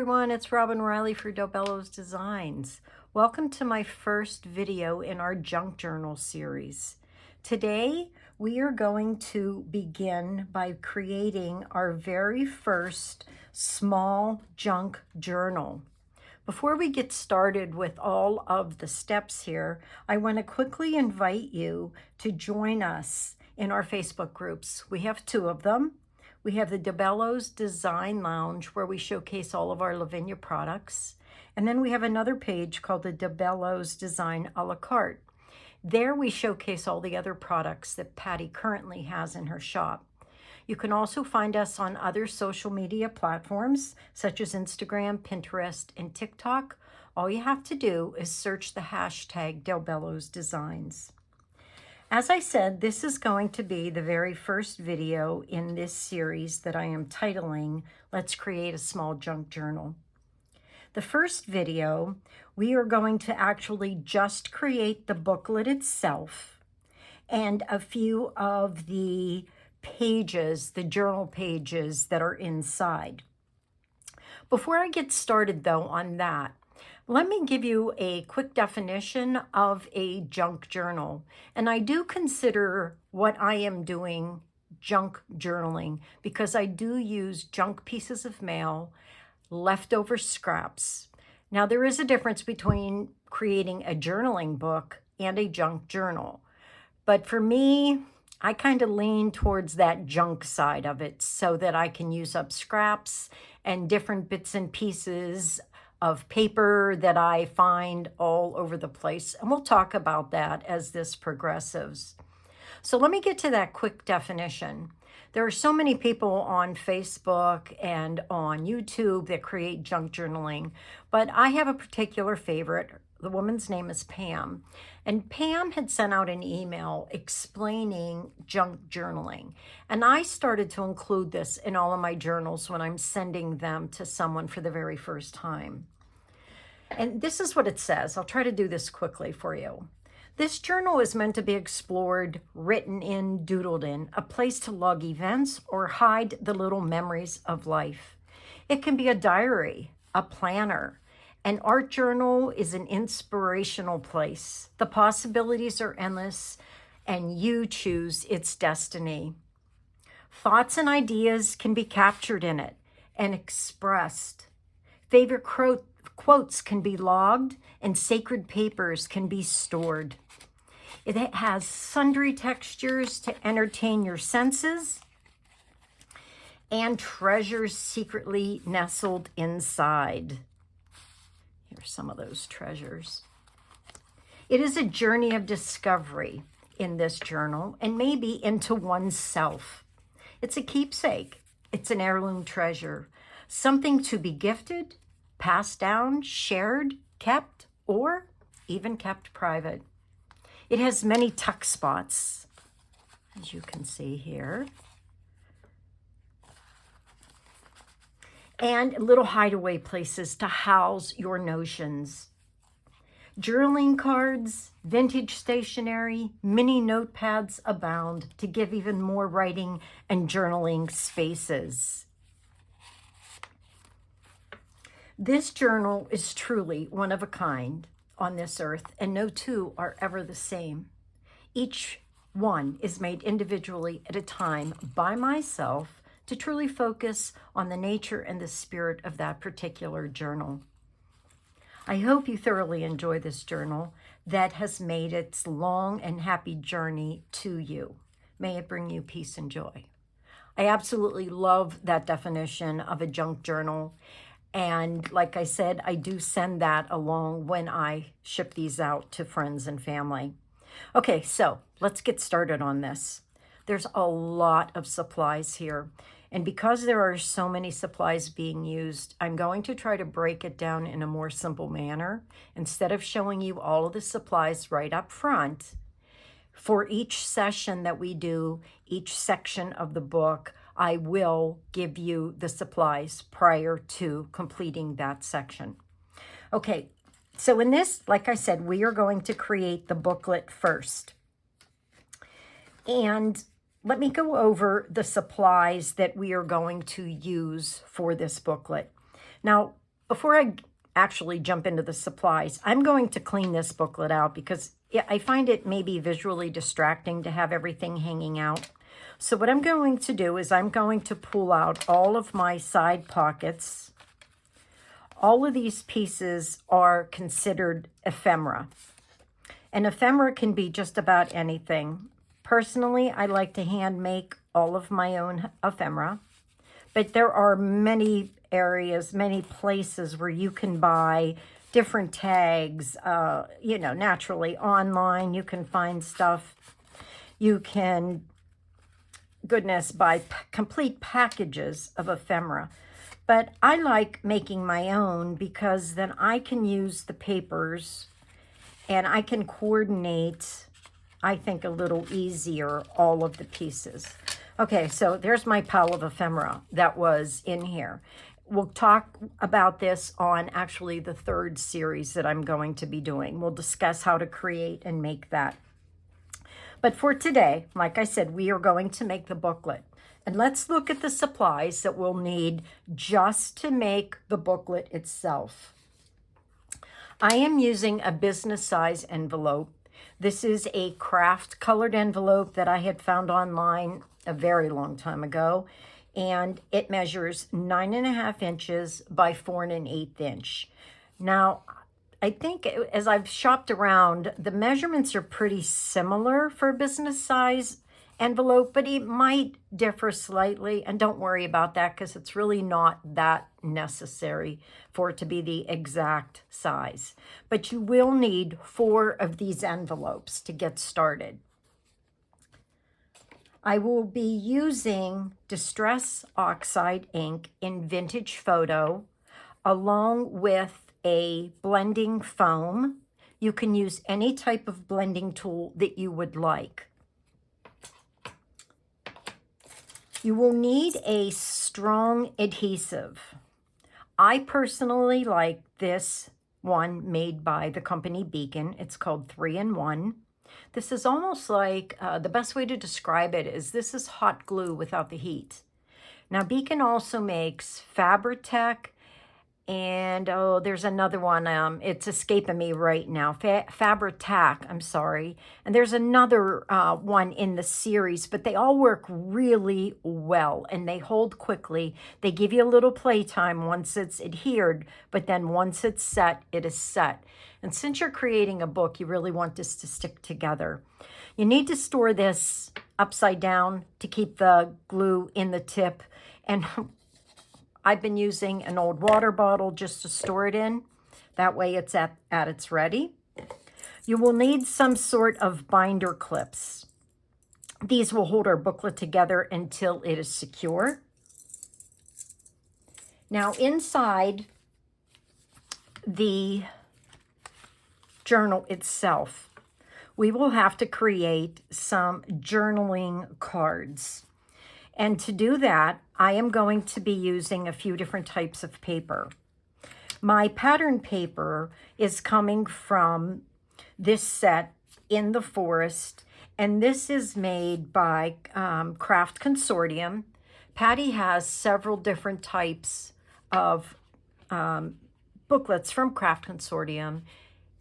everyone, it's Robin Riley for Bello's Designs. Welcome to my first video in our junk journal series. Today we are going to begin by creating our very first small junk journal. Before we get started with all of the steps here, I want to quickly invite you to join us in our Facebook groups. We have two of them. We have the Bello's Design Lounge, where we showcase all of our Lavinia products. And then we have another page called the Bello's Design a la carte. There we showcase all the other products that Patty currently has in her shop. You can also find us on other social media platforms, such as Instagram, Pinterest, and TikTok. All you have to do is search the hashtag Bello's Designs. As I said, this is going to be the very first video in this series that I am titling, Let's Create a Small Junk Journal. The first video, we are going to actually just create the booklet itself and a few of the pages, the journal pages that are inside. Before I get started though on that, let me give you a quick definition of a junk journal. And I do consider what I am doing junk journaling because I do use junk pieces of mail, leftover scraps. Now, there is a difference between creating a journaling book and a junk journal. But for me, I kind of lean towards that junk side of it so that I can use up scraps and different bits and pieces of paper that I find all over the place. And we'll talk about that as this progresses. So let me get to that quick definition. There are so many people on Facebook and on YouTube that create junk journaling, but I have a particular favorite. The woman's name is Pam. And Pam had sent out an email explaining junk journaling. And I started to include this in all of my journals when I'm sending them to someone for the very first time. And this is what it says. I'll try to do this quickly for you. This journal is meant to be explored, written in, doodled in, a place to log events or hide the little memories of life. It can be a diary, a planner. An art journal is an inspirational place. The possibilities are endless, and you choose its destiny. Thoughts and ideas can be captured in it and expressed. Favorite quotes can be logged, and sacred papers can be stored. It has sundry textures to entertain your senses and treasures secretly nestled inside. Here's some of those treasures. It is a journey of discovery in this journal and maybe into oneself. It's a keepsake. It's an heirloom treasure, something to be gifted, passed down, shared, kept, or even kept private. It has many tuck spots, as you can see here, and little hideaway places to house your notions. Journaling cards, vintage stationery, mini notepads abound to give even more writing and journaling spaces. This journal is truly one of a kind on this earth, and no two are ever the same. Each one is made individually at a time by myself to truly focus on the nature and the spirit of that particular journal. I hope you thoroughly enjoy this journal that has made its long and happy journey to you. May it bring you peace and joy. I absolutely love that definition of a junk journal. And like I said, I do send that along when I ship these out to friends and family. Okay, so let's get started on this. There's a lot of supplies here. And because there are so many supplies being used, I'm going to try to break it down in a more simple manner. Instead of showing you all of the supplies right up front, for each session that we do, each section of the book, I will give you the supplies prior to completing that section. Okay, so in this, like I said, we are going to create the booklet first. And let me go over the supplies that we are going to use for this booklet. Now, before I actually jump into the supplies, I'm going to clean this booklet out because I find it maybe visually distracting to have everything hanging out. So what I'm going to do is I'm going to pull out all of my side pockets. All of these pieces are considered ephemera. And ephemera can be just about anything. Personally, I like to hand make all of my own ephemera. But there are many areas, many places where you can buy different tags, you know, naturally online. You can find stuff. You can, goodness, buy complete packages of ephemera. But I like making my own because then I can use the papers and I can coordinate, I think, a little easier all of the pieces. Okay, so there's my pile of ephemera that was in here. We'll talk about this on actually the third series that I'm going to be doing. We'll discuss how to create and make that. But for today, like I said, we are going to make the booklet. And let's look at the supplies that we'll need just to make the booklet itself. I am using a business size envelope. This is a craft colored envelope that I had found online a very long time ago. And it measures 9.5 inches by 4 1/8 inch. Now, I think as I've shopped around, the measurements are pretty similar for a business size envelope, but it might differ slightly. And don't worry about that because it's really not that necessary for it to be the exact size. But you will need 4 of these envelopes to get started. I will be using Distress Oxide ink in Vintage Photo along with a blending foam. You can use any type of blending tool that you would like. You will need a strong adhesive. I personally like this one made by the company Beacon. It's called 3-in-1. This is almost like, the best way to describe it is this is hot glue without the heat. Now Beacon also makes Fabri-Tac and, oh, there's another one, it's escaping me right now, Fabri-Tac, I'm sorry. And there's another one in the series, but they all work really well and they hold quickly. They give you a little playtime once it's adhered, but then once it's set, it is set. And since you're creating a book, you really want this to stick together. You need to store this upside down to keep the glue in the tip. And I've been using an old water bottle just to store it in. That way it's at its ready. You will need some sort of binder clips. These will hold our booklet together until it is secure. Now inside the journal itself, we will have to create some journaling cards. And to do that, I am going to be using a few different types of paper. My pattern paper is coming from this set in the forest, and this is made by Craft Consortium. Patty has several different types of booklets from Craft Consortium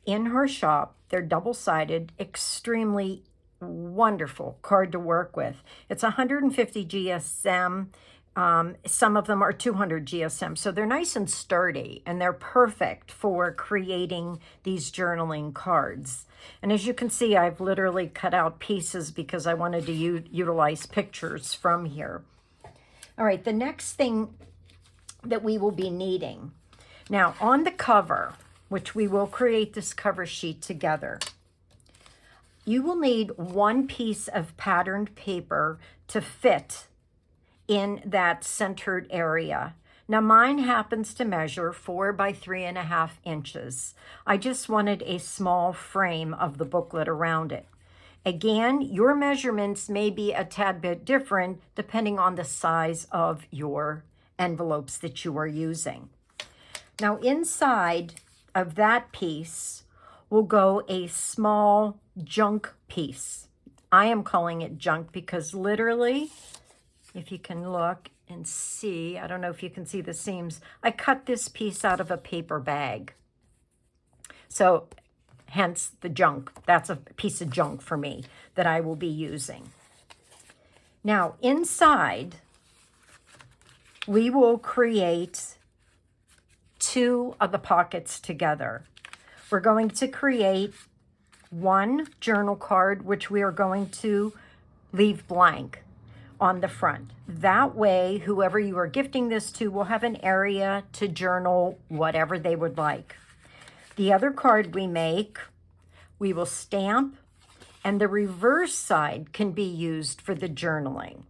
in her shop. They're double-sided, extremely wonderful card to work with. It's 150 GSM. Some of them are 200 GSM. So they're nice and sturdy and they're perfect for creating these journaling cards. And as you can see, I've literally cut out pieces because I wanted to utilize pictures from here. All right, the next thing that we will be needing. Now on the cover, which we will create this cover sheet together, you will need 1 piece of patterned paper to fit in that centered area. Now mine happens to measure 4 by 3.5 inches. I just wanted a small frame of the booklet around it. Again, your measurements may be a tad bit different depending on the size of your envelopes that you are using. Now inside of that piece will go a small junk piece. I am calling it junk because literally, if you can look, and see, I don't know if you can see the seams. I cut this piece out of a paper bag. So hence the junk. That's a piece of junk for me that I will be using. Now inside, we will create two of the pockets together. We're going to create one journal card, which we are going to leave blank on the front. That way, whoever you are gifting this to will have an area to journal whatever they would like. The other card we make, we will stamp, and the reverse side can be used for the journaling.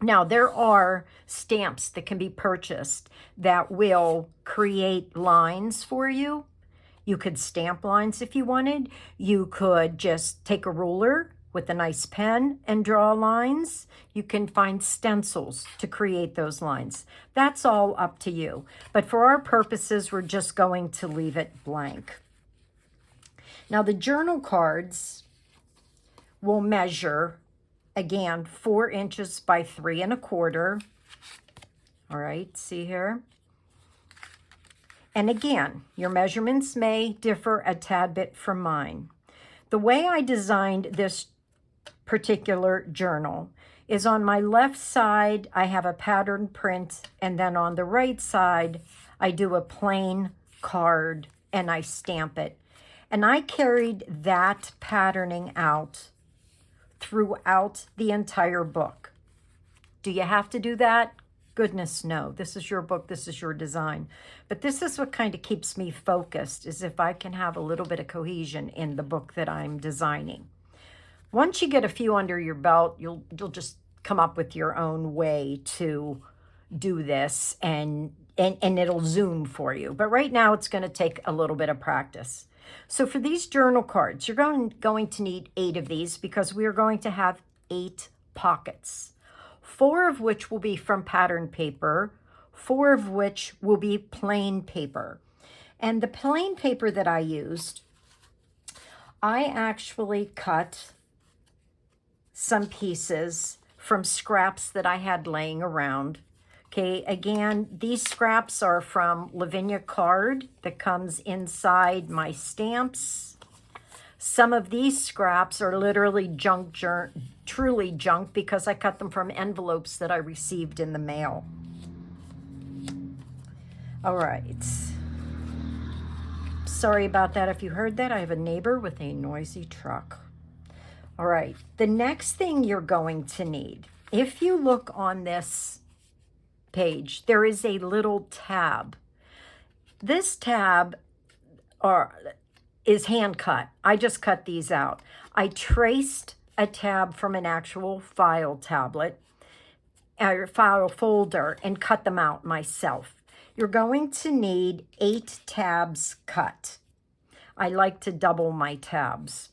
Now, there are stamps that can be purchased that will create lines for you. You could stamp lines if you wanted. You could just take a ruler with a nice pen and draw lines. You can find stencils to create those lines. That's all up to you. But for our purposes, we're just going to leave it blank. Now the journal cards will measure, again, 4 inches by 3 1/4. All right, see here? And again, your measurements may differ a tad bit from mine. The way I designed this particular journal is on my left side, I have a pattern print, and then on the right side, I do a plain card and I stamp it. And I carried that patterning out throughout the entire book. Do you have to do that? Goodness, no. This is your book. This is your design. But this is what kind of keeps me focused, is if I can have a little bit of cohesion in the book that I'm designing. Once you get a few under your belt, you'll just come up with your own way to do this, and it'll zoom for you. But right now, it's going to take a little bit of practice. So for these journal cards, you're going to need 8 of these because we are going to have 8 pockets. 4 of which will be from pattern paper, 4 of which will be plain paper. And the plain paper that I used, I actually cut some pieces from scraps that I had laying around. Okay, again, these scraps are from Lavinia card that comes inside my stamps. Some of these scraps are literally junk, truly junk, because I cut them from envelopes that I received in the mail. All right. Sorry about that if you heard that. I have a neighbor with a noisy truck. All right. The next thing you're going to need, if you look on this page, there is a little tab. This tab is hand cut. I just cut these out. I traced a tab from an actual file tablet or file folder and cut them out myself. You're going to need 8 tabs cut. I like to double my tabs.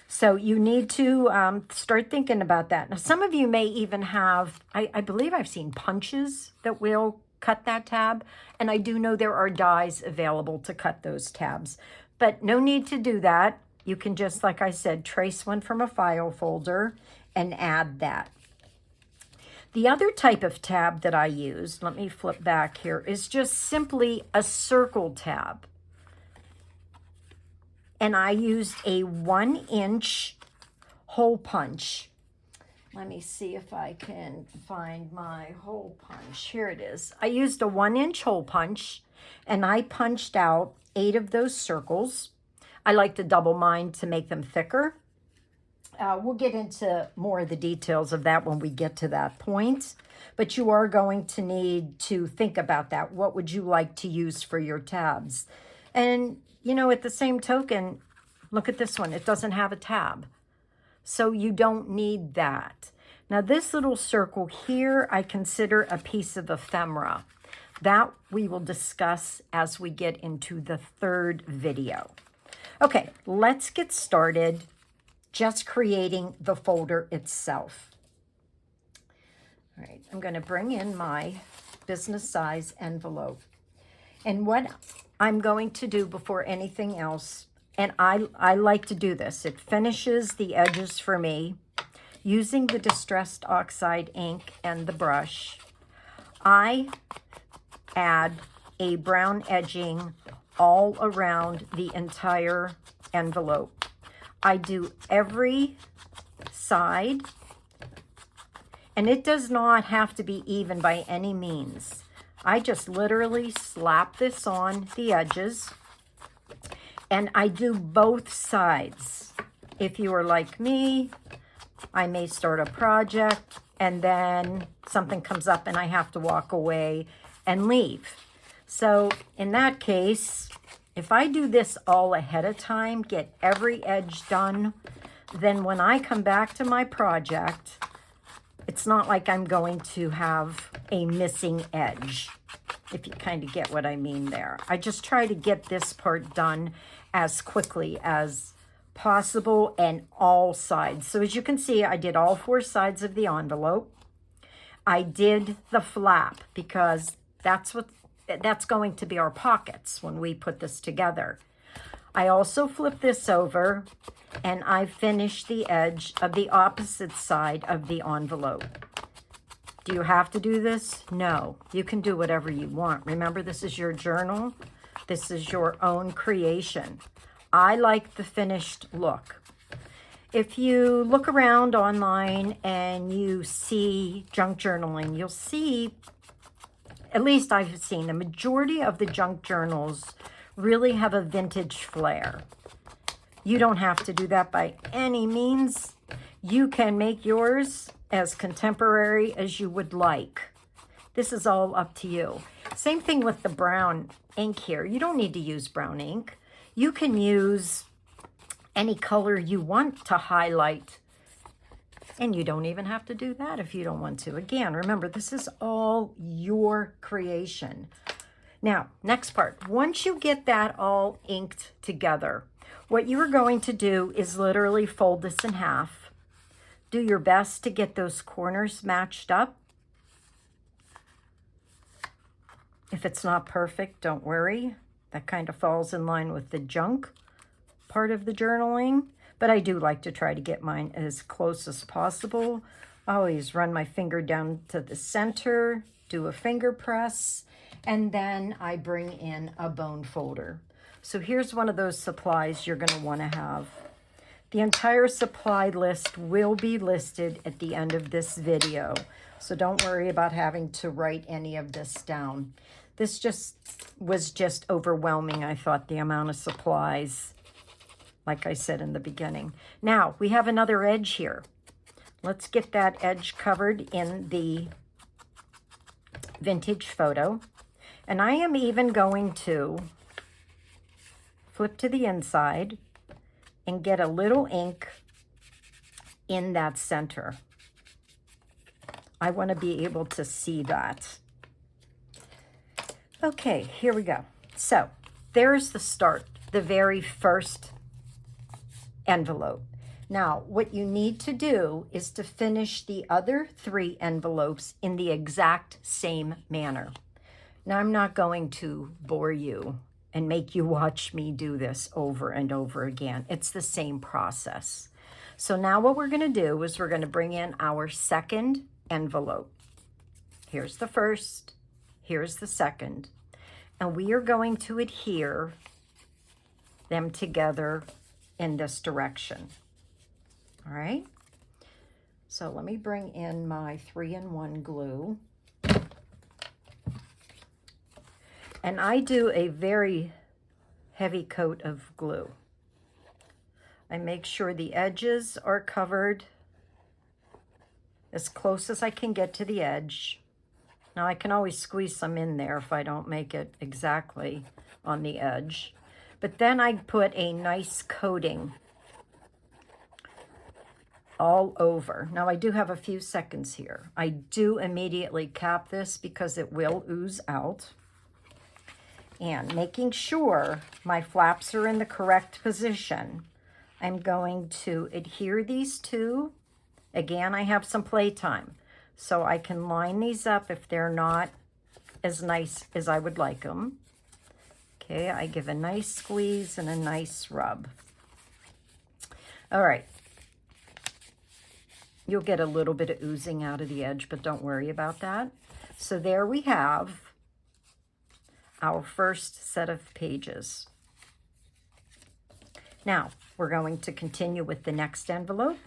So you need to start thinking about that. Now, some of you may even have, I believe I've seen punches that will cut that tab. And I do know there are dies available to cut those tabs. But no need to do that. You can just, like I said, trace one from a file folder and add that. The other type of tab that I used, let me flip back here, is just simply a circle tab. And I used a 1-inch hole punch. Let me see if I can find my hole punch. Here it is. I used a 1-inch hole punch, and I punched out 8 of those circles. I like to double mine to make them thicker. We'll get into more of the details of that when we get to that point. But you are going to need to think about that. What would you like to use for your tabs? And, you know, at the same token, look at this one. It doesn't have a tab. So you don't need that. Now, this little circle here, I consider a piece of ephemera. That we will discuss as we get into the 3rd video. Okay, let's get started just creating the folder itself. All right, I'm going to bring in my business size envelope. And what I'm going to do before anything else, and I like to do this, it finishes the edges for me. using the Distressed Oxide ink and the brush, I add a brown edging all around the entire envelope. I do every side, and it does not have to be even by any means. I just literally slap this on the edges, and I do both sides. If you are like me, I may start a project and then something comes up and I have to walk away and leave. So in that case, if I do this all ahead of time, get every edge done, then when I come back to my project, it's not like I'm going to have a missing edge, if you kind of get what I mean there. I just try to get this part done as quickly as possible and all sides. So as you can see, I did all 4 sides of the envelope. I did the flap because that's going to be our pockets when we put this together. I also flipped this over and I finished the edge of the opposite side of the envelope. Do you have to do this? No, you can do whatever you want. Remember, this is your journal. This is your own creation. I like the finished look. If you look around online and you see junk journaling, you'll see, at least I've seen, the majority of the junk journals really have a vintage flair. You don't have to do that by any means. You can make yours as contemporary as you would like. This is all up to you. Same thing with the brown ink here. You don't need to use brown ink. You can use any color you want to highlight. And you don't even have to do that if you don't want to. Again, remember, this is all your creation. Now, next part. Once you get that all inked together, what you are going to do is literally fold this in half. Do your best to get those corners matched up. If it's not perfect, don't worry. That kind of falls in line with the junk part of the journaling. But I do like to try to get mine as close as possible. I always run my finger down to the center, do a finger press, and then I bring in a bone folder. So here's one of those supplies you're going to want to have. The entire supply list will be listed at the end of this video. So don't worry about having to write any of this down. This was just overwhelming, I thought, the amount of supplies, like I said in the beginning. Now, we have another edge here. Let's get that edge covered in the vintage photo. And I am even going to flip to the inside and get a little ink in that center. I want to be able to see that. Okay, here we go. So there's the start, the very first envelope. Now, what you need to do is to finish the other 3 envelopes in the exact same manner. Now, I'm not going to bore you and make you watch me do this over and over again. It's the same process. So now what we're going to do is we're going to bring in our second envelope. Here's the first, here's the second, and we are going to adhere them together in this direction. All right, so let me bring in my 3-in-1 glue. And I do a very heavy coat of glue. I make sure the edges are covered as close as I can get to the edge. Now I can always squeeze some in there if I don't make it exactly on the edge. But then I put a nice coating all over. Now I do have a few seconds here. I do immediately cap this because it will ooze out. And making sure my flaps are in the correct position, I'm going to adhere these two. Again, I have some playtime, so I can line these up if they're not as nice as I would like them. Okay, I give a nice squeeze and a nice rub. All right. You'll get a little bit of oozing out of the edge, but don't worry about that. So there we have our first set of pages. Now, we're going to continue with the next envelope.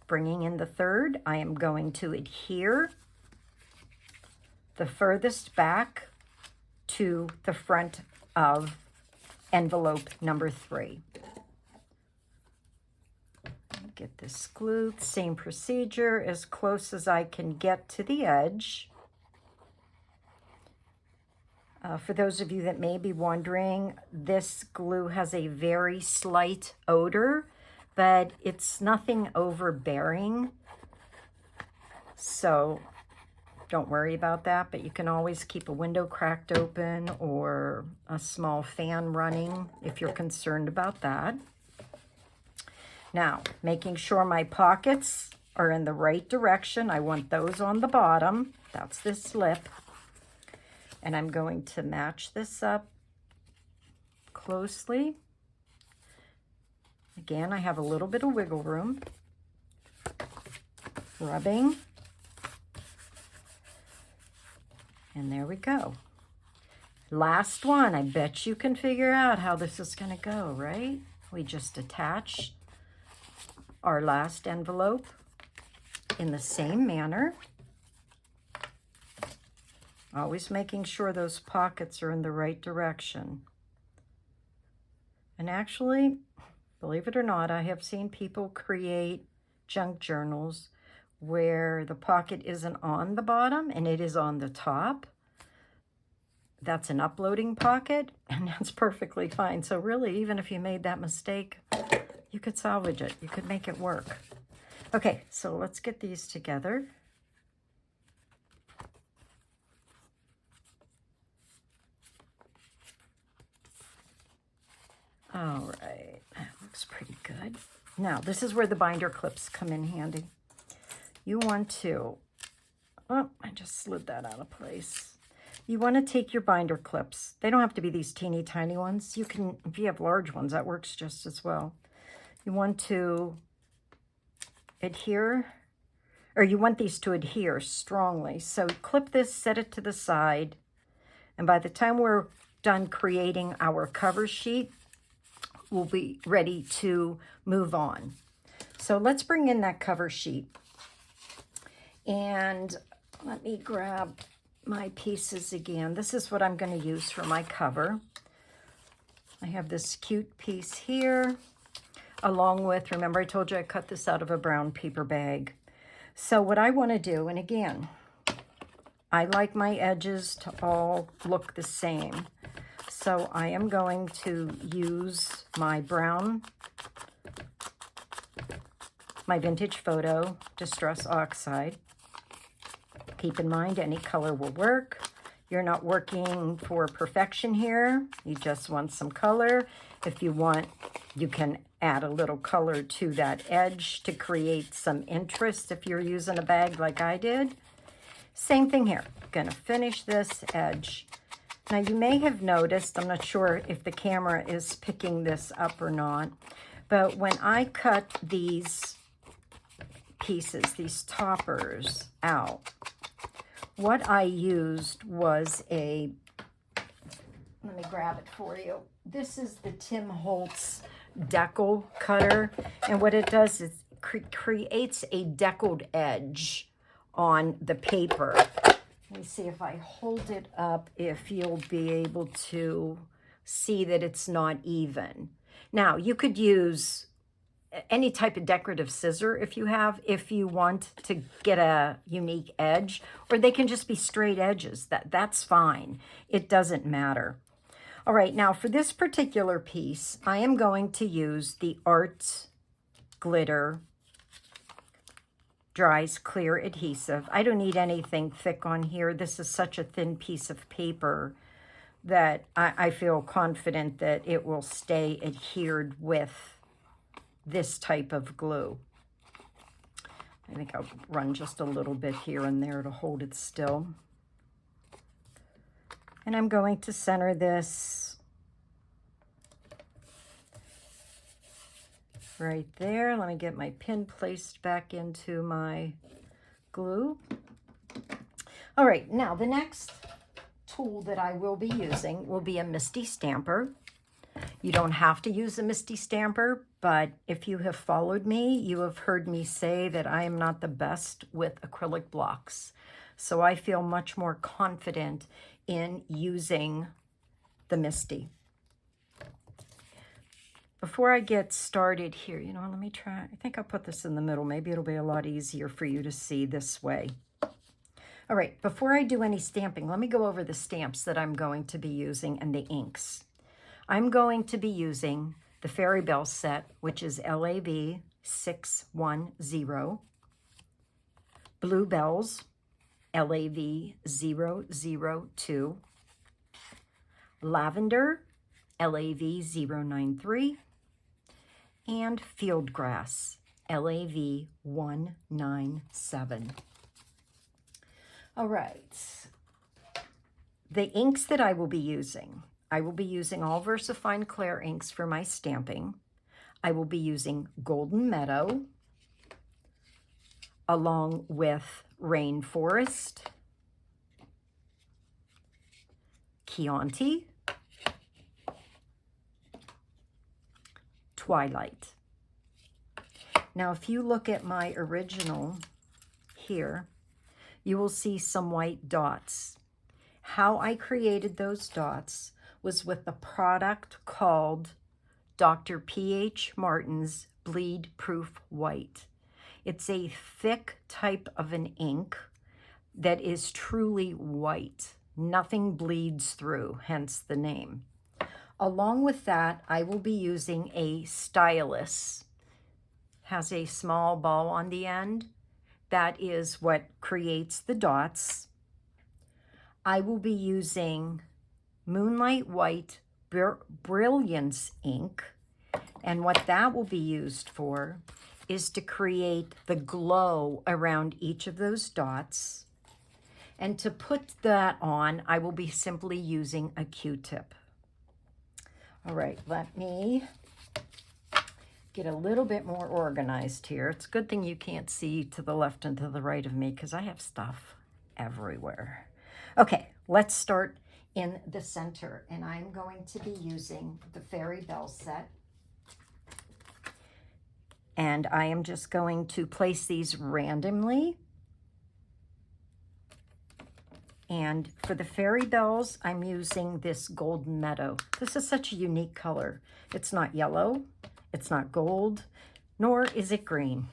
Bringing in the third, I am going to adhere the furthest back to the front of envelope number 3. Get this glued, same procedure, as close as I can get to the edge. For those of you that may be wondering, this glue has a very slight odor, but it's nothing overbearing. So don't worry about that, but you can always keep a window cracked open or a small fan running if you're concerned about that. Now, making sure my pockets are in the right direction. I want those on the bottom. That's this lip. And I'm going to match this up closely. Again, I have a little bit of wiggle room. Rubbing. And there we go. Last one. I bet you can figure out how this is going to go, right? We just attach our last envelope in the same manner. Always making sure those pockets are in the right direction. And actually, believe it or not, I have seen people create junk journals where the pocket isn't on the bottom and it is on the top. That's an uploading pocket, and that's perfectly fine. So really, even if you made that mistake, you could salvage it. You could make it work. Okay, so let's get these together. All right, that looks pretty good. Now, this is where the binder clips come in handy. You want to, oh, I just slid that out of place. You want to take your binder clips. They don't have to be these teeny tiny ones. You can, if you have large ones, that works just as well. You want to adhere, or you want these to adhere strongly. So clip this, set it to the side, and by the time we're done creating our cover sheet, we'll be ready to move on. So let's bring in that cover sheet. And let me grab my pieces again. This is what I'm going to use for my cover. I have this cute piece here, along with, remember I told you I cut this out of a brown paper bag. So what I want to do, and again, I like my edges to all look the same. So I am going to use my brown, my Vintage Photo Distress Oxide. Keep in mind, any color will work. You're not working for perfection here. You just want some color. If you want, you can add a little color to that edge to create some interest if you're using a bag like I did. Same thing here. Gonna finish this edge. Now you may have noticed, I'm not sure if the camera is picking this up or not, but when I cut these pieces, these toppers out, what I used was a, let me grab it for you. This is the Tim Holtz decal cutter, and what it does is creates a deckled edge on the paper. Let me see if I hold it up, if you'll be able to see that it's not even. Now, you could use any type of decorative scissor if you want to get a unique edge, or they can just be straight edges. That's fine. It doesn't matter. All right, now for this particular piece, I am going to use the Art Glitter Dries Clear Adhesive. I don't need anything thick on here. This is such a thin piece of paper that I feel confident that it will stay adhered with this type of glue. I think I'll run just a little bit here and there to hold it still. And I'm going to center this right there. Let me get my pin placed back into my glue. All right, now the next tool that I will be using will be a Misty Stamper. You don't have to use a Misty Stamper, but if you have followed me, you have heard me say that I am not the best with acrylic blocks. So I feel much more confident in using the Misty. Before I get started here, let me try. I think I'll put this in the middle. Maybe it'll be a lot easier for you to see this way. All right, before I do any stamping, let me go over the stamps that I'm going to be using and the inks. I'm going to be using the Fairy Bell set, which is LAV 610, Bluebells, LAV 002, Lavender, LAV 093, and Fieldgrass, LAV 197. All right, the inks that I will be using all VersaFine Clair inks for my stamping. I will be using Golden Meadow, along with Rainforest, Chianti, Twilight. Now, if you look at my original here, you will see some white dots. How I created those dots was with a product called Dr. P.H. Martin's Bleed Proof White. It's a thick type of an ink that is truly white. Nothing bleeds through, hence the name. Along with that, I will be using a stylus. Has a small ball on the end. That is what creates the dots. I will be using Moonlight White Brilliance ink, and what that will be used for is to create the glow around each of those dots. And to put that on, I will be simply using a Q-tip. All right, let me get a little bit more organized here. It's a good thing you can't see to the left and to the right of me because I have stuff everywhere. Okay, let's start in the center, and I'm going to be using the Fairy Bell set. And I am just going to place these randomly. And for the Fairy Bells, I'm using this Golden Meadow. This is such a unique color. It's not yellow, it's not gold, nor is it green.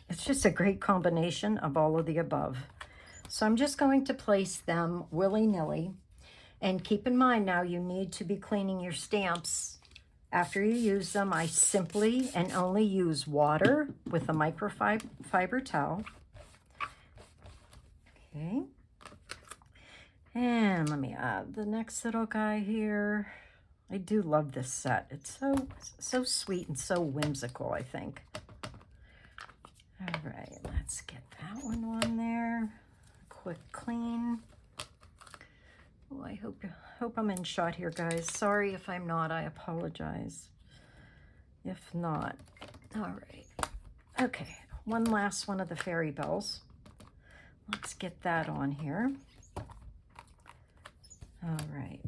It's just a great combination of all of the above. So I'm just going to place them willy-nilly. And keep in mind now, you need to be cleaning your stamps. After you use them, I simply and only use water with a microfiber towel. Okay. And let me add the next little guy here. I do love this set. It's so sweet and so whimsical, I think. All right, let's get that one on there. Quick clean. Oh, I hope I'm in shot here, guys. Sorry if I'm not, I apologize. If not, all right. Okay, one last one of the Fairy Bells. Let's get that on here. All right.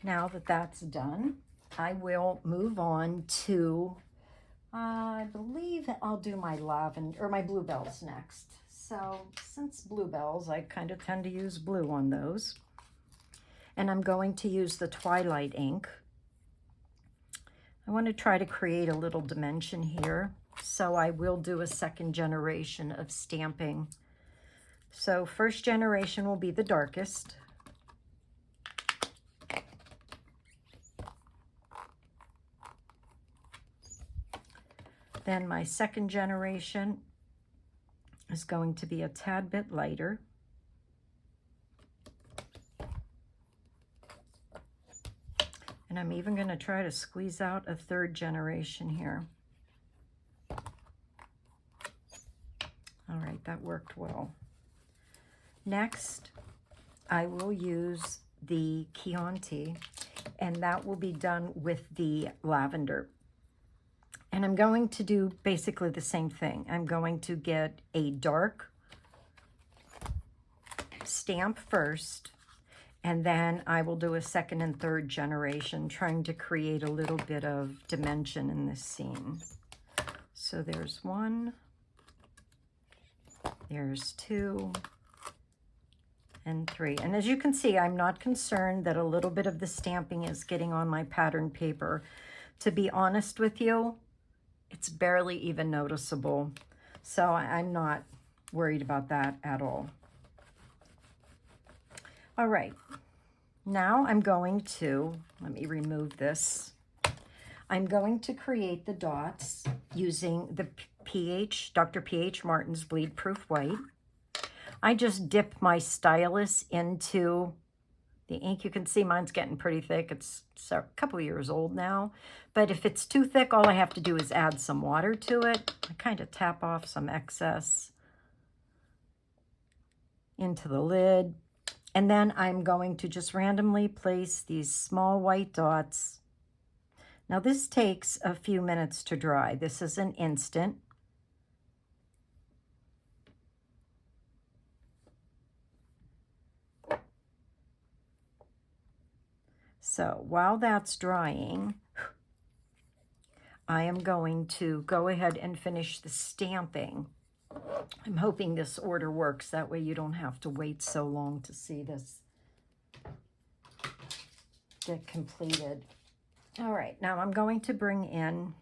Now that that's done, I will move on to, I believe I'll do my lavender, or my bluebells next. So since bluebells, I kind of tend to use blue on those. And I'm going to use the Twilight ink. I want to try to create a little dimension here. So I will do a second generation of stamping. So first generation will be the darkest. Then my second generation is going to be a tad bit lighter. And I'm even going to try to squeeze out a third generation here. All right, that worked well. Next, I will use the Chianti, and that will be done with the lavender. And I'm going to do basically the same thing. I'm going to get a dark stamp first, and then I will do a second and third generation, trying to create a little bit of dimension in this scene. So there's one, there's two, and three. And as you can see, I'm not concerned that a little bit of the stamping is getting on my pattern paper. To be honest with you, it's barely even noticeable. So I'm not worried about that at all. All right, now I'm going to, let me remove this. I'm going to create the dots using the Dr. P.H. Martin's Bleed Proof White. I just dip my stylus into the ink. You can see mine's getting pretty thick. It's a couple years old now. But if it's too thick, all I have to do is add some water to it. I kind of tap off some excess into the lid. And then I'm going to just randomly place these small white dots. Now this takes a few minutes to dry. This is an instant. So while that's drying, I am going to go ahead and finish the stamping. I'm hoping this order works. That way you don't have to wait so long to see this get completed. All right, now I'm going to bring in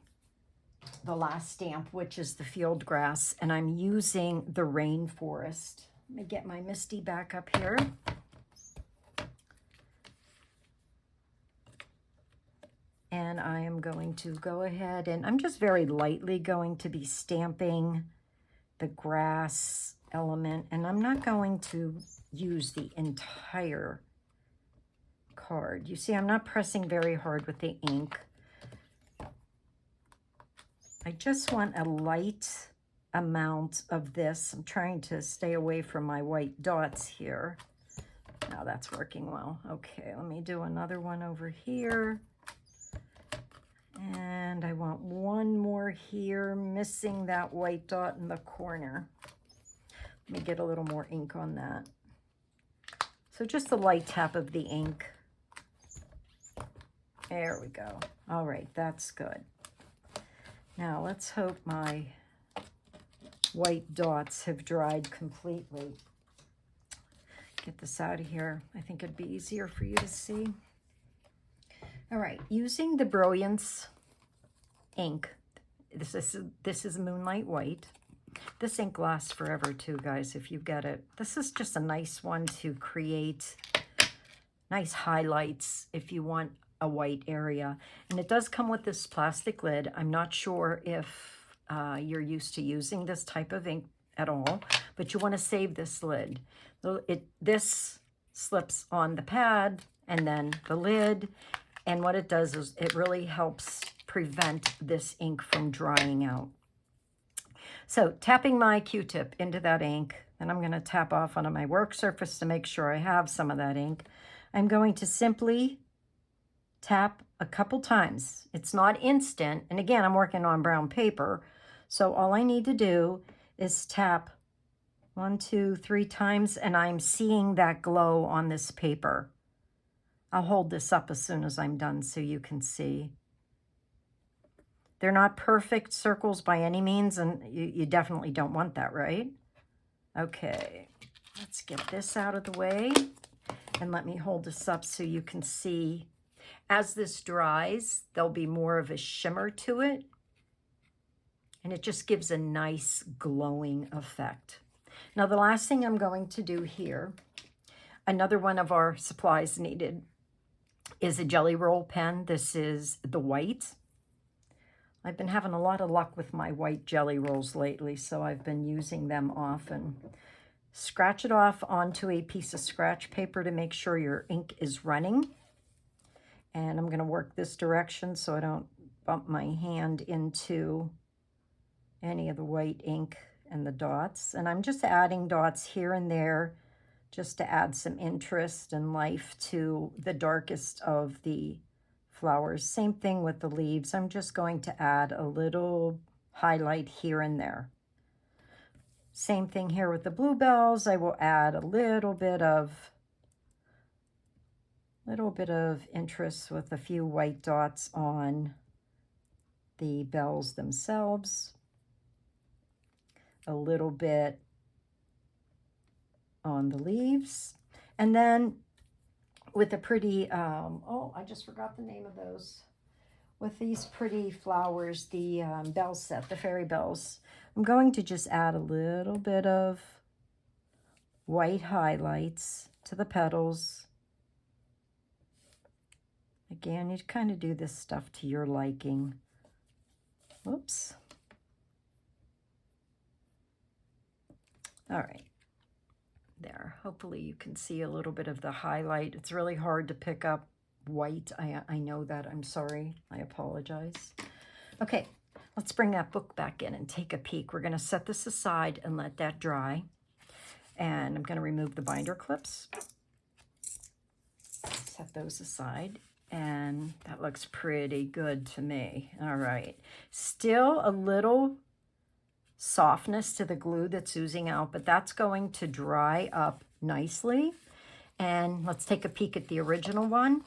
the last stamp, which is the field grass, and I'm using the rainforest. Let me get my Misty back up here. And I am going to go ahead and I'm just very lightly going to be stamping the grass element, and I'm not going to use the entire card. You see, I'm not pressing very hard with the ink. I just want a light amount of this. I'm trying to stay away from my white dots here. Now that's working well. Okay, let me do another one over here. And I want one more here, missing that white dot in the corner. Let me get a little more ink on that. So just a light tap of the ink. There we go. All right, that's good. Now let's hope my white dots have dried completely. Get this out of here. I think it'd be easier for you to see. All right, using the Brilliance ink, this is Moonlight White. This ink lasts forever too, guys, if you get it. This is just a nice one to create nice highlights if you want a white area. And it does come with this plastic lid. I'm not sure if you're used to using this type of ink at all, but you want to save this lid. This slips on the pad and then the lid. And what it does is it really helps prevent this ink from drying out. So tapping my Q-tip into that ink, and I'm going to tap off onto my work surface to make sure I have some of that ink. I'm going to simply tap a couple times. It's not instant. And again, I'm working on brown paper. So all I need to do is tap 1, 2, 3 times, and I'm seeing that glow on this paper. I'll hold this up as soon as I'm done so you can see. They're not perfect circles by any means, and you definitely don't want that, right? Okay, let's get this out of the way, and let me hold this up so you can see. As this dries, there'll be more of a shimmer to it, and it just gives a nice glowing effect. Now, the last thing I'm going to do here, another one of our supplies needed, is a jelly roll pen. This is the white. I've been having a lot of luck with my white jelly rolls lately, so I've been using them often. Scratch it off onto a piece of scratch paper to make sure your ink is running. And I'm going to work this direction so I don't bump my hand into any of the white ink and the dots. And I'm just adding dots here and there just to add some interest and life to the darkest of the flowers. Same thing with the leaves. I'm just going to add a little highlight here and there. Same thing here with the bluebells. I will add a little bit of interest with a few white dots on the bells themselves. A little bit on the leaves. And then with a pretty, oh, I just forgot the name of those. With these pretty flowers, the bell set, the fairy bells, I'm going to just add a little bit of white highlights to the petals. Again, you kind of do this stuff to your liking. Whoops. All right. There. Hopefully you can see a little bit of the highlight. It's really hard to pick up white. I know that. I'm sorry. I apologize. Okay, let's bring that book back in and take a peek. We're going to set this aside and let that dry. And I'm going to remove the binder clips. Set those aside. And that looks pretty good to me. All right. Still a little softness to the glue that's oozing out, but that's going to dry up nicely. And let's take a peek at the original one.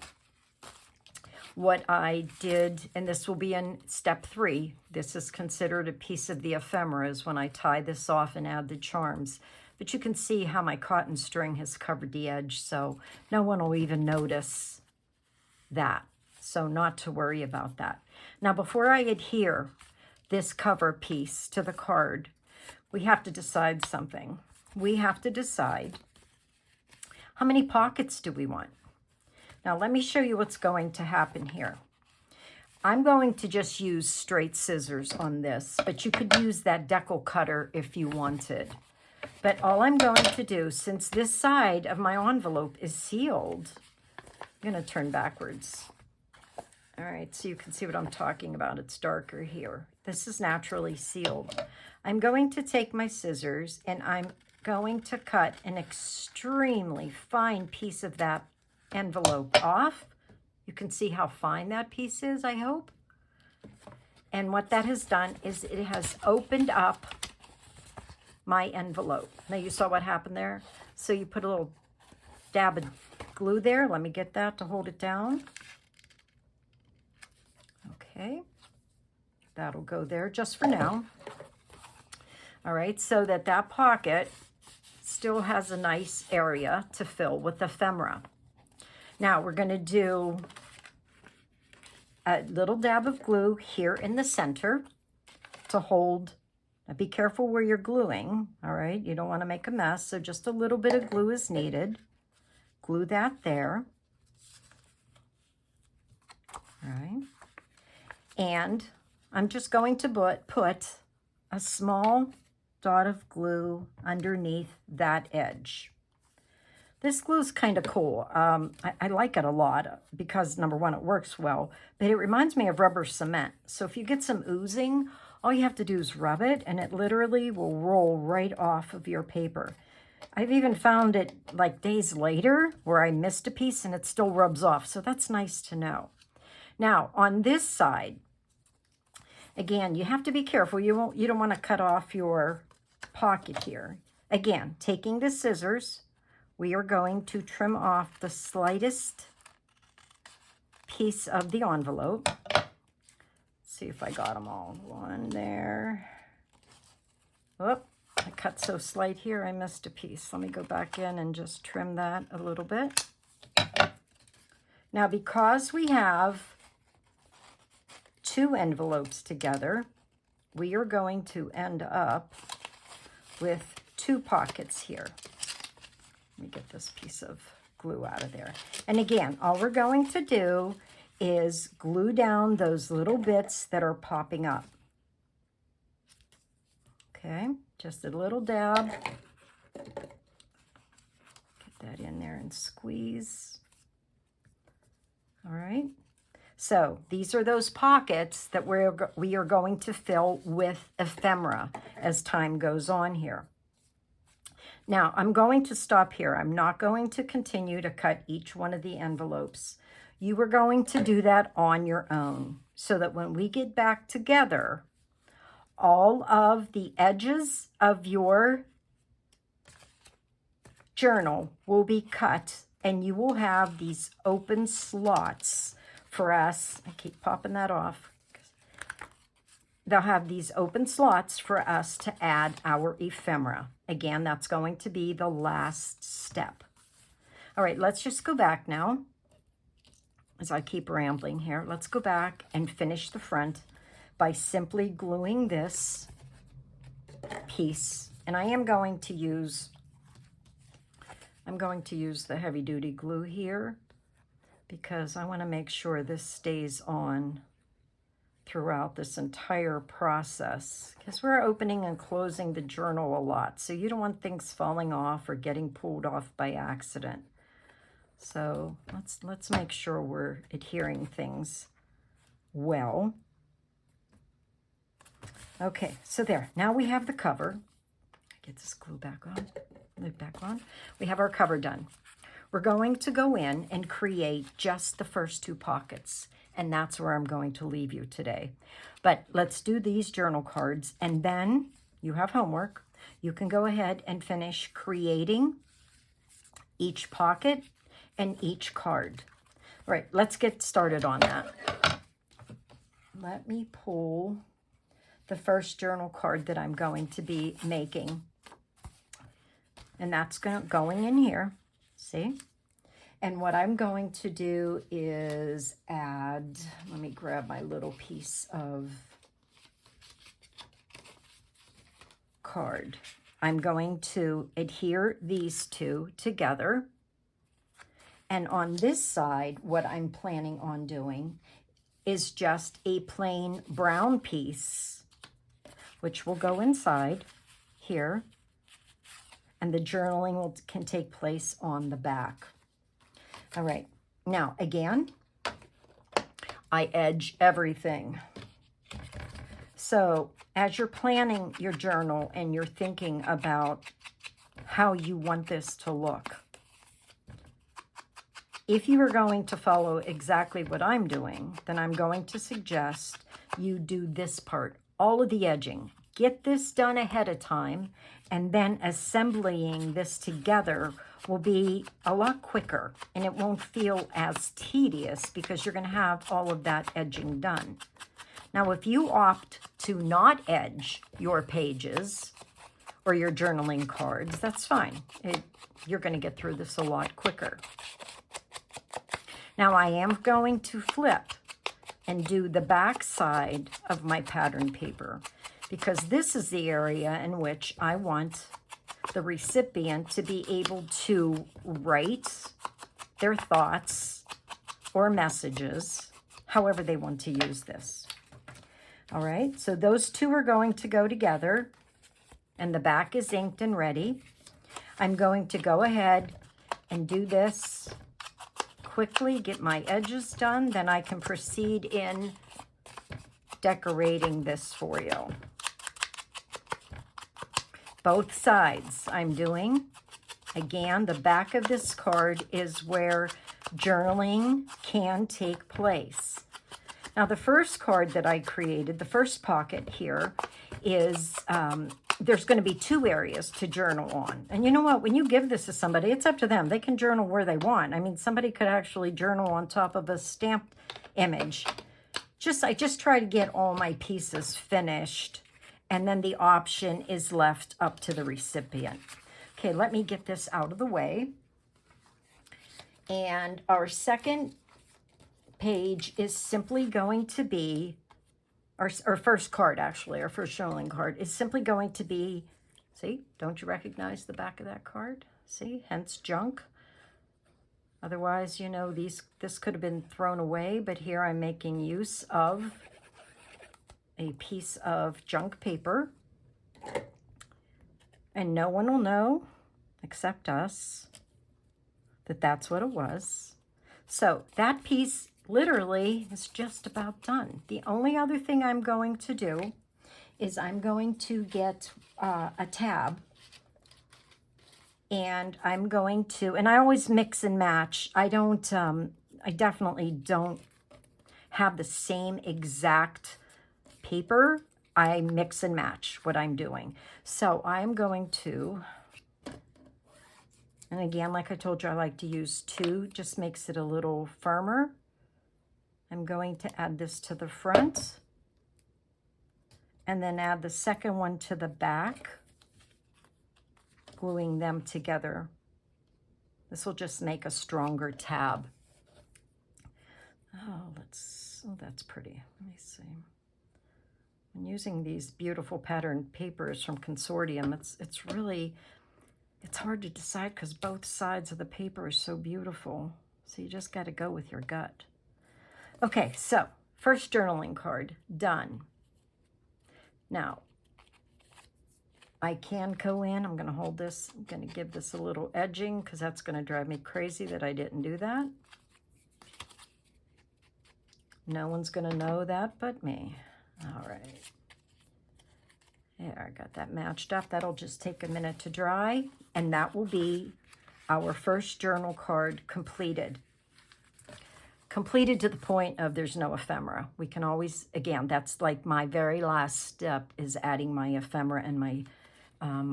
What I did, and this will be in step 3, this is considered a piece of the ephemeras when I tie this off and add the charms. But you can see how my cotton string has covered the edge, so no one will even notice that. So not to worry about that. Now, before I adhere this cover piece to the card, we have to decide something. We have to decide how many pockets do we want. Now let me show you what's going to happen here. I'm going to just use straight scissors on this, but you could use that decal cutter if you wanted. But all I'm going to do, since this side of my envelope is sealed, I'm going to turn backwards. All right, so you can see what I'm talking about. It's darker here. This is naturally sealed. I'm going to take my scissors and I'm going to cut an extremely fine piece of that envelope off. You can see how fine that piece is, I hope. And what that has done is it has opened up my envelope. Now you saw what happened there? So you put a little dab of glue there. Let me get that to hold it down. Okay, that'll go there just for now. All right, so that pocket still has a nice area to fill with ephemera. Now we're going to do a little dab of glue here in the center to hold. Now be careful where you're gluing, all right? You don't want to make a mess, so just a little bit of glue is needed. Glue that there. All right. And I'm just going to put a small dot of glue underneath that edge. This glue is kind of cool. I like it a lot because, number one, it works well, but it reminds me of rubber cement. So if you get some oozing, all you have to do is rub it, and it literally will roll right off of your paper. I've even found it like days later where I missed a piece and it still rubs off, so that's nice to know. Now, on this side, again, you have to be careful. You don't want to cut off your pocket here. Again, taking the scissors, we are going to trim off the slightest piece of the envelope. Let's see if I got them all. One there. Whoop, I cut so slight here, I missed a piece. Let me go back in and just trim that a little bit. Now, because we have 2 envelopes together, we are going to end up with 2 pockets here. Let me get this piece of glue out of there. And again, all we're going to do is glue down those little bits that are popping up. Okay, just a little dab. Get that in there and squeeze. All right. So these are those pockets that we are going to fill with ephemera as time goes on here. Now, I'm going to stop here. I'm not going to continue to cut each one of the envelopes. You are going to do that on your own so that when we get back together, all of the edges of your journal will be cut and you will have these open slots for us. I keep popping that off. They'll have these open slots for us to add our ephemera. Again, that's going to be the last step. All right, let's just go back now. As I keep rambling here, let's go back and finish the front by simply gluing this piece. And I am going to use the heavy duty glue here because I want to make sure this stays on throughout this entire process, because we're opening and closing the journal a lot, so you don't want things falling off or getting pulled off by accident. So let's make sure we're adhering things well. Okay, so there. Now we have the cover. Get this glue back on. Lid back on. We have our cover done. We're going to go in and create just the first 2 pockets, and that's where I'm going to leave you today. But let's do these journal cards, and then you have homework. You can go ahead and finish creating each pocket and each card. All right, let's get started on that. Let me pull the first journal card that I'm going to be making. And that's going in here, see? And what I'm going to do is add, let me grab my little piece of card. I'm going to adhere these 2 together. And on this side, what I'm planning on doing is just a plain brown piece, which will go inside here. And the journaling can take place on the back. All right, now again, I edge everything. So as you're planning your journal and you're thinking about how you want this to look, if you are going to follow exactly what I'm doing, then I'm going to suggest you do this part, all of the edging. Get this done ahead of time, and then assembling this together will be a lot quicker, and it won't feel as tedious because you're going to have all of that edging done. Now, if you opt to not edge your pages or your journaling cards, that's fine. You're going to get through this a lot quicker. Now, I am going to flip and do the back side of my pattern paper, because this is the area in which I want the recipient to be able to write their thoughts or messages, however they want to use this. All right, so those 2 are going to go together, and the back is inked and ready. I'm going to go ahead and do this quickly, get my edges done, then I can proceed in decorating this for you. Both sides I'm doing. Again, the back of this card is where journaling can take place. Now, the first card that I created, the first pocket here, is there's going to be 2 areas to journal on. And you know what? When you give this to somebody, it's up to them. They can journal where they want. I mean, somebody could actually journal on top of a stamped image. I just try to get all my pieces finished, and then the option is left up to the recipient. Okay, let me get this out of the way. And our second page is simply going to be, our first card actually, our first journaling card is simply going to be, see, don't you recognize the back of that card? See, hence junk. Otherwise, you know, this could have been thrown away, but here I'm making use of a piece of junk paper, and no one will know except us that that's what it was. So that piece literally is just about done. The only other thing I'm going to do is I'm going to get a tab And I'm going to, and I always mix and match. I definitely don't have the same exact paper. I mix and match what I'm doing. So I'm going to, and again, like I told you, I like to use 2, just makes it a little firmer. I'm going to add this to the front and then add the second one to the back, gluing them together. This will just make a stronger tab. Oh, that's pretty. Let me see. I'm using these beautiful patterned papers from Consortium. It's hard to decide because both sides of the paper are so beautiful. So you just got to go with your gut. Okay, so first journaling card, done. Now, I can go in, I'm gonna hold this, I'm gonna give this a little edging because that's gonna drive me crazy that I didn't do that. No one's gonna know that but me. All right. There, I got that matched up. That'll just take a minute to dry, and that will be our first journal card completed. Completed to the point of there's no ephemera. We can always, again, that's like my very last step is adding my ephemera and my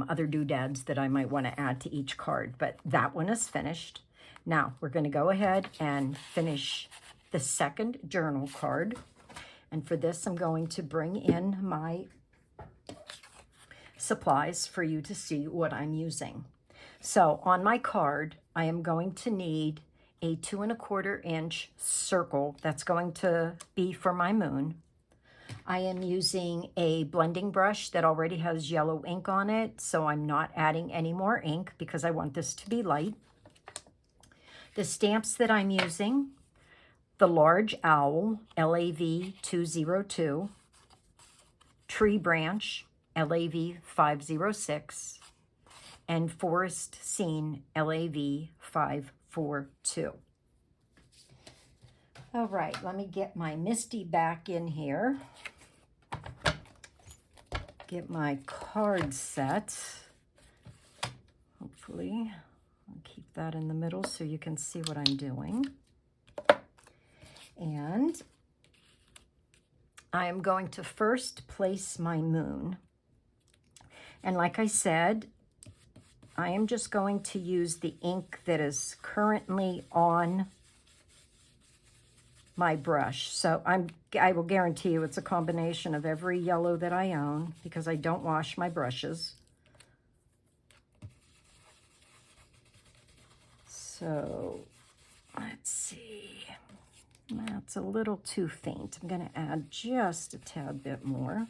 other doodads that I might want to add to each card. But that one is finished. Now we're going to go ahead and finish the second journal card. And for this, I'm going to bring in my supplies for you to see what I'm using. So on my card, I am going to need a 2 1/4 inch circle. That's going to be for my moon. I am using a blending brush that already has yellow ink on it, so I'm not adding any more ink because I want this to be light. The stamps that I'm using, the Large Owl, LAV 202, Tree Branch, LAV 506, and Forest Scene, LAV 542. All right, let me get my Misty back in here. Get my card set. Hopefully, I'll keep that in the middle so you can see what I'm doing. And I am going to first place my moon. And like I said, I am just going to use the ink that is currently on my brush. So I will guarantee you it's a combination of every yellow that I own because I don't wash my brushes. So let's see. That's a little too faint. I'm going to add just a tad bit more.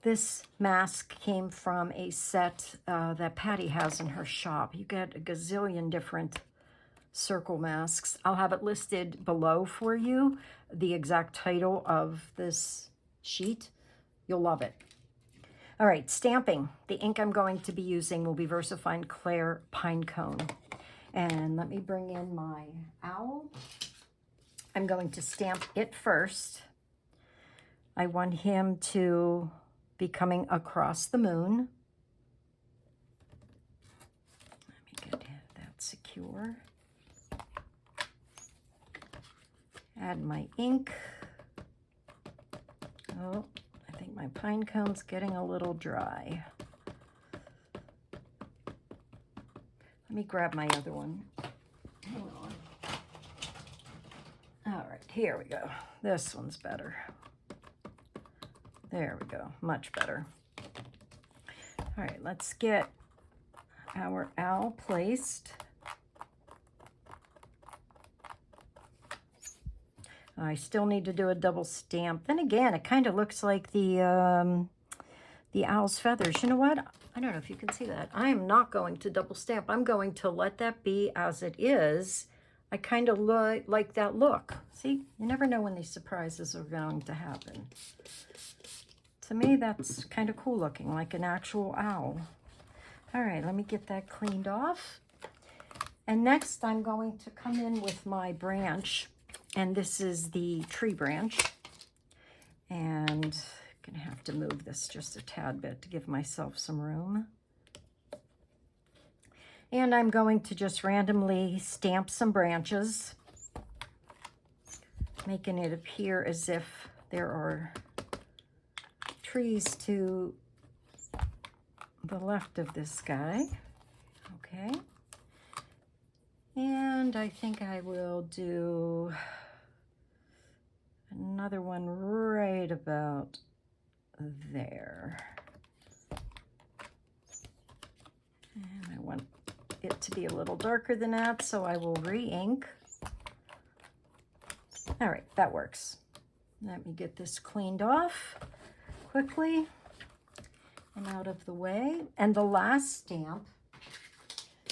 This mask came from a set that Patty has in her shop. You get a gazillion different circle masks. I'll have it listed below for you, the exact title of this sheet. You'll love it. All right, stamping. The ink I'm going to be using will be VersaFine Clair Pine Cone. And let me bring in my owl. I'm going to stamp it first. I want him to be coming across the moon. Let me get that secure. Add my ink. Oh, I think my pine cone's getting a little dry. Let me grab my other one. Hang on. All right, here we go. This one's better. There we go, much better. All right, let's get our owl placed. I still need to do a double stamp. Then again, it kind of looks like the owl's feathers. You know what? I don't know if you can see that. I am not going to double stamp. I'm going to let that be as it is. I kind of like that look. See, you never know when these surprises are going to happen. To me, that's kind of cool looking, like an actual owl. All right, let me get that cleaned off. And next, I'm going to come in with my branch, and this is the tree branch, and Gonna have to move this just a tad bit to give myself some room. And I'm going to just randomly stamp some branches, making it appear as if there are trees to the left of this guy. Okay. And I think I will do another one right about there. And I want it to be a little darker than that, so I will re-ink. All right, that works. Let me get this cleaned off quickly and out of the way. And the last stamp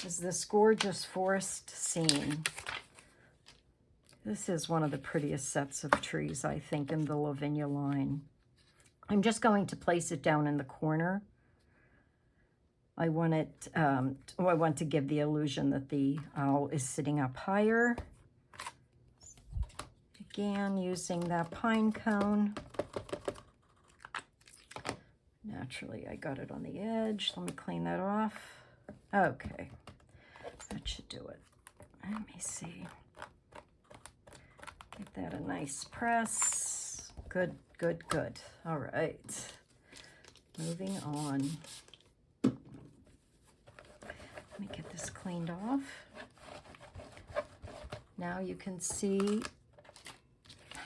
is this gorgeous forest scene. This is one of the prettiest sets of trees, I think, in the Lavinia line. I'm just going to place it down in the corner. I want it, I want to give the illusion that the owl is sitting up higher. Again, using that pine cone. Naturally, I got it on the edge. Let me clean that off. Okay, that should do it. Let me see. Give that a nice press. Good, good, good. All right, moving on. Let me get this cleaned off. Now you can see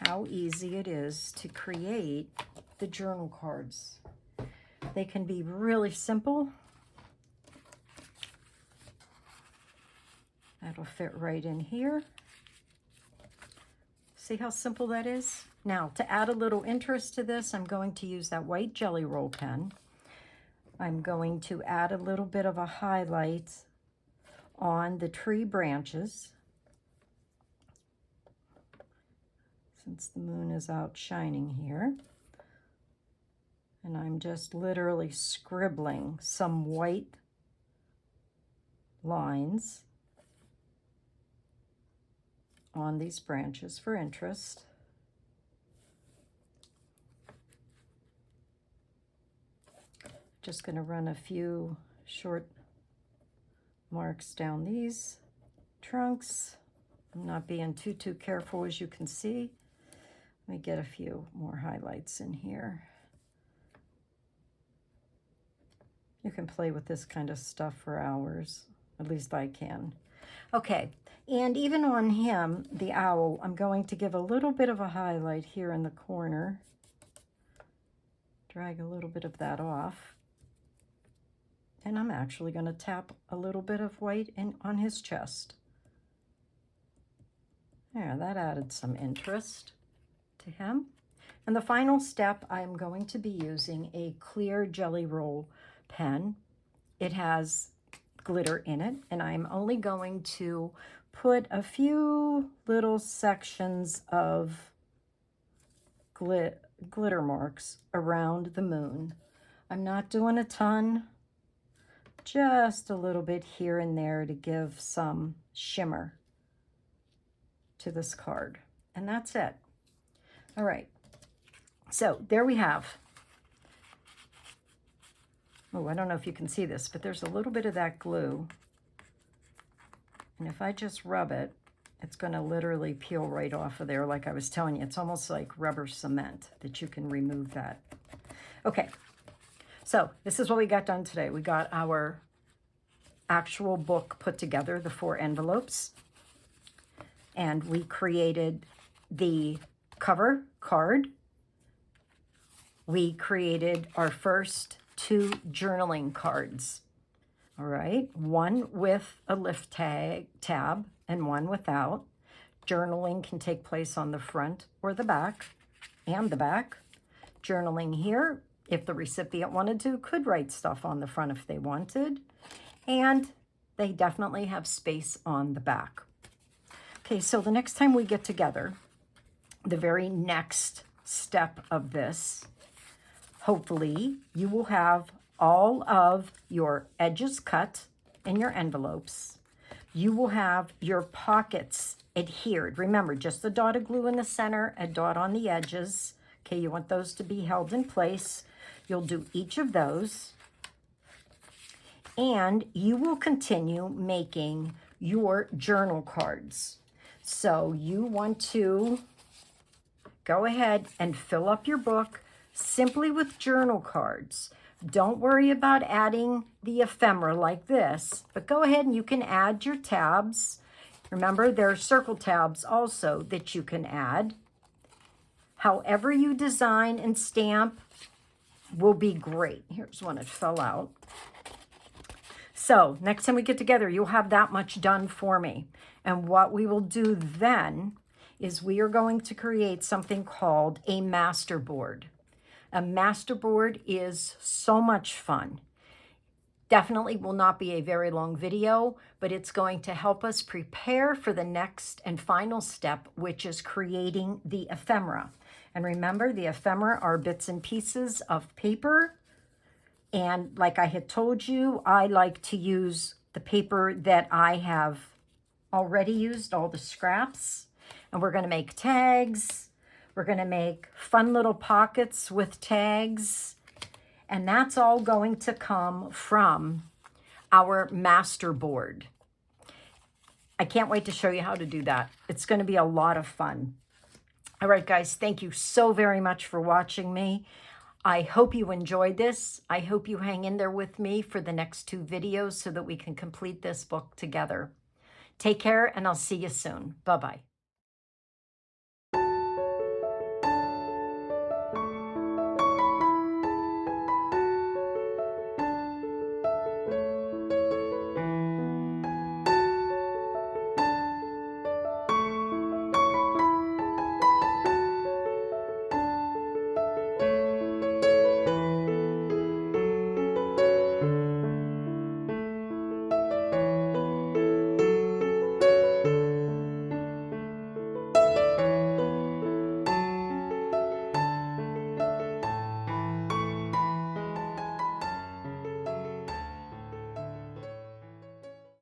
how easy it is to create the journal cards. They can be really simple. That'll fit right in here. See how simple that is? Now, to add a little interest to this, I'm going to use that white Jelly Roll pen. I'm going to add a little bit of a highlight on the tree branches. Since the moon is out shining here. And I'm just literally scribbling some white lines on these branches for interest. Just going to run a few short marks down these trunks. I'm not being too careful, as you can see. Let me get a few more highlights in here. You can play with this kind of stuff for hours. At least I can. Okay, and even on him, the owl, I'm going to give a little bit of a highlight here in the corner. Drag a little bit of that off. And I'm actually going to tap a little bit of white on his chest. There, that added some interest to him. And the final step, I'm going to be using a clear Jelly Roll pen. It has glitter in it, and I'm only going to put a few little sections of glitter marks around the moon. I'm not doing a ton, just a little bit here and there to give some shimmer to this card. And that's it. All right, so there we have. Oh, I don't know if you can see this, but there's a little bit of that glue. And if I just rub it, it's going to literally peel right off of there. Like I was telling you, it's almost like rubber cement that you can remove that. Okay, so this is what we got done today. We got our actual book put together, the 4 envelopes. And we created the cover card. We created our first 2 journaling cards. All right, one with a lift tab and one without. Journaling can take place on the front or the back and the back. Journaling here, if the recipient wanted to, could write stuff on the front if they wanted. And they definitely have space on the back. Okay, so the next time we get together, the very next step of this, hopefully you will have all of your edges cut in your envelopes. You will have your pockets adhered. Remember, just a dot of glue in the center, a dot on the edges. Okay, you want those to be held in place. You'll do each of those. And you will continue making your journal cards. So you want to go ahead and fill up your book simply with journal cards. Don't worry about adding the ephemera like this, but go ahead and you can add your tabs. Remember, there are circle tabs also that you can add. However you design and stamp will be great. Here's one that fell out. So next time we get together, you'll have that much done for me. And what we will do then is we are going to create something called a master board. A master board is so much fun. Definitely will not be a very long video, but it's going to help us prepare for the next and final step, which is creating the ephemera. And remember, the ephemera are bits and pieces of paper. And like I had told you, I like to use the paper that I have already used, all the scraps. And we're going to make tags. We're going to make fun little pockets with tags. And that's all going to come from our master board. I can't wait to show you how to do that. It's going to be a lot of fun. All right, guys, thank you so very much for watching me. I hope you enjoyed this. I hope you hang in there with me for the next 2 videos so that we can complete this book together. Take care, and I'll see you soon. Bye-bye.